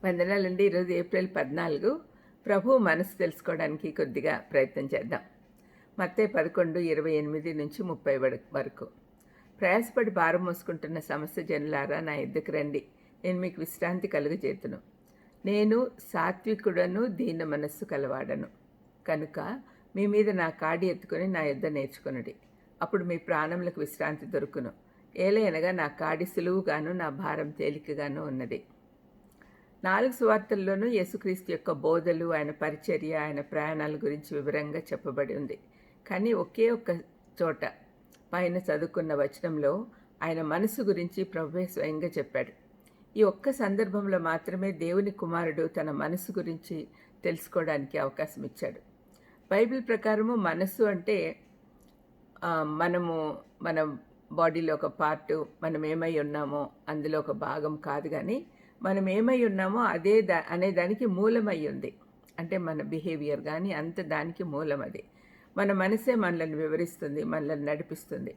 వందనాలండి. ఈరోజు ఏప్రిల్ 14. ప్రభువు మనసు తెలుసుకోవడానికి కొద్దిగా ప్రయత్నం చేద్దాం. మత్తయి 11:28-30 వరకు. ప్రయాసపడి భారం మోసుకుంటున్న సమస్త జనులారా నా యొద్దకు రండి, నేను మీకు విశ్రాంతి కలుగజేతును. నేను సాత్వికుడను, దీన మనస్సు కలవాడను కనుక మీ మీద నా కాడి ఎత్తుకొని నా యొద్ద నేర్చుకొనుడి, అప్పుడు మీ ప్రాణములకు విశ్రాంతి దొరుకును. ఏలయనగా నా కాడి సులువుగాను నా భారం తేలికగాను ఉన్నది. 4 సువార్తల్లోనూ యేసుక్రీస్తు యొక్క బోధలు, ఆయన పరిచర్య, ఆయన ప్రయాణాల గురించి వివరంగా చెప్పబడి ఉంది. కానీ ఒకే ఒక్క చోట పైన చదువుకున్న వచనంలో ఆయన మనసు గురించి ప్రభువే స్వయంగా చెప్పాడు. ఈ ఒక్క సందర్భంలో మాత్రమే దేవుని కుమారుడు తన మనసు గురించి తెలుసుకోవడానికి అవకాశం ఇచ్చాడు. బైబిల్ ప్రకారము మనసు అంటే మన బాడీలో ఒక పార్టు, మనం ఏమై ఉన్నామో అందులో ఒక భాగం కాదు, కానీ మనం ఏమై ఉన్నామో అదే అనేదానికి మూలమై ఉంది. అంటే మన బిహేవియర్ కానీ అంత దానికి మూలం అది. మన మనసే మనల్ని వివరిస్తుంది, మనల్ని నడిపిస్తుంది.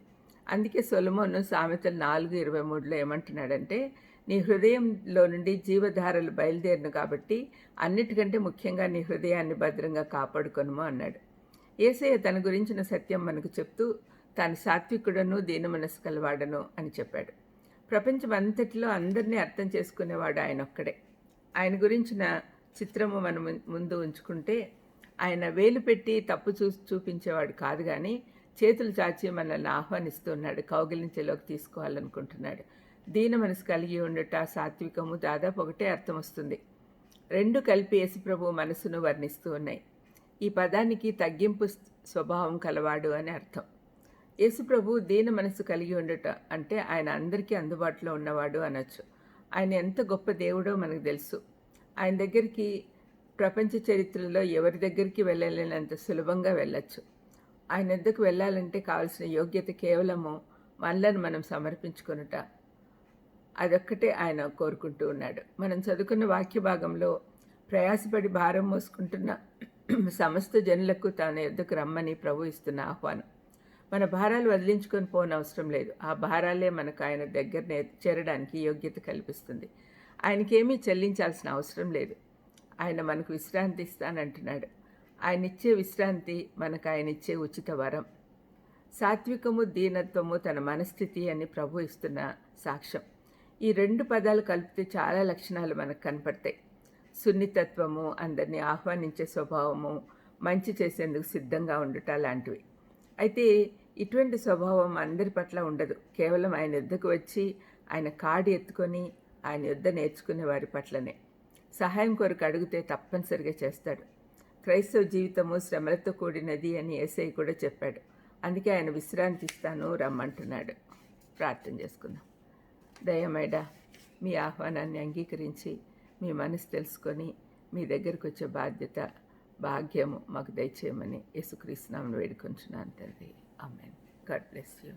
అందుకే సొలొమోను సామెతలు 4:23 ఏమంటున్నాడంటే, నీ హృదయంలో నుండి జీవధారలు బయలుదేరును కాబట్టి అన్నిటికంటే ముఖ్యంగా నీ హృదయాన్ని భద్రంగా కాపాడుకొనుము అన్నాడు. యేసయ్య తన గురించిన సత్యం మనకు చెప్తూ తాను సాత్వికుడను, దీన మనసు కలవాడను అని చెప్పాడు. ప్రపంచం అంతటిలో అందరినీ అర్థం చేసుకునేవాడు ఆయన ఒక్కడే. ఆయన గురించిన చిత్రము మనం ముందు ఉంచుకుంటే, ఆయన వేలు పెట్టి తప్పు చూపించేవాడు కాదు, కానీ చేతులు చాచి మనల్ని ఆహ్వానిస్తున్నాడు, కౌగిలించేలోకి తీసుకోవాలనుకుంటున్నాడు. దీన మనసు కలిగి ఉండట, సాత్వికము దాదాపు ఒకటే అర్థం వస్తుంది. రెండు కలిపి యేసుప్రభు మనసును వర్ణిస్తూ ఉన్నాయి. ఈ పదానికి తగ్గింపు స్వభావం కలవాడు అని అర్థం. యేసుప్రభు దీన మనసు కలిగి ఉండట అంటే ఆయన అందరికీ అందుబాటులో ఉన్నవాడు అనొచ్చు. ఆయన ఎంత గొప్ప దేవుడో మనకు తెలుసు. ఆయన దగ్గరికి ప్రపంచ చరిత్రలో ఎవరి దగ్గరికి వెళ్ళలేనంత సులభంగా వెళ్ళచ్చు. ఆయన వద్దకు వెళ్ళాలంటే కావాల్సిన యోగ్యత కేవలము మనలను మనం సమర్పించుకొనుట, అదొక్కటే ఆయన కోరుకుంటూ ఉన్నాడు. మనం చదువుకున్న వాక్య భాగంలో ప్రయాసపడి భారం మోసుకుంటున్న సమస్త జనులకు తన యొద్దకు రమ్మని ప్రభు ఇస్తున్న ఆహ్వానం. మన భారాలు వదిలించుకొని పోనవసరం లేదు. ఆ భారాలే మనకు ఆయన దగ్గర చేరడానికి యోగ్యత కల్పిస్తుంది. ఆయనకేమీ చెల్లించాల్సిన అవసరం లేదు. ఆయన మనకు విశ్రాంతి ఇస్తానంటున్నాడు. ఆయన ఇచ్చే విశ్రాంతి మనకు ఆయన ఇచ్చే ఉచిత వరం. సాత్వికము, దీనత్వము తన మనస్థితి అని ప్రభు ఇస్తున్న సాక్ష్యం. ఈ రెండు పదాలు కలిపితే చాలా లక్షణాలు మనకు కనపడతాయి. సున్నితత్వము, అందరినీ ఆహ్వానించే స్వభావము, మంచి చేసేందుకు సిద్ధంగా ఉండుట లాంటివి. అయితే ఇటువంటి స్వభావం అందరి పట్ల ఉండదు. కేవలం ఆయన యొద్దకు వచ్చి ఆయన కాడి ఎత్తుకొని ఆయన యొద్ద నేర్చుకునే వారి పట్లనే. సహాయం కొరకు అడిగితే తప్పనిసరిగా చేస్తాడు. క్రైస్తవ జీవితము శ్రమలతో కూడినది అని యేసయ్య కూడా చెప్పాడు. అందుకే ఆయన విశ్రాంతి ఇస్తాను రమ్మంటున్నాడు. ప్రార్థన చేసుకుందాం. దయమేడా, మీ ఆహ్వానాన్ని అంగీకరించి మీ మనసు తెలుసుకొని మీ దగ్గరకు వచ్చే బాధ్యత, భాగ్యము మాకు దయచేయమని యేసుక్రీస్తు నామమున వేడుకొంచున్నాను తండ్రి. ఆమేన్. God bless you.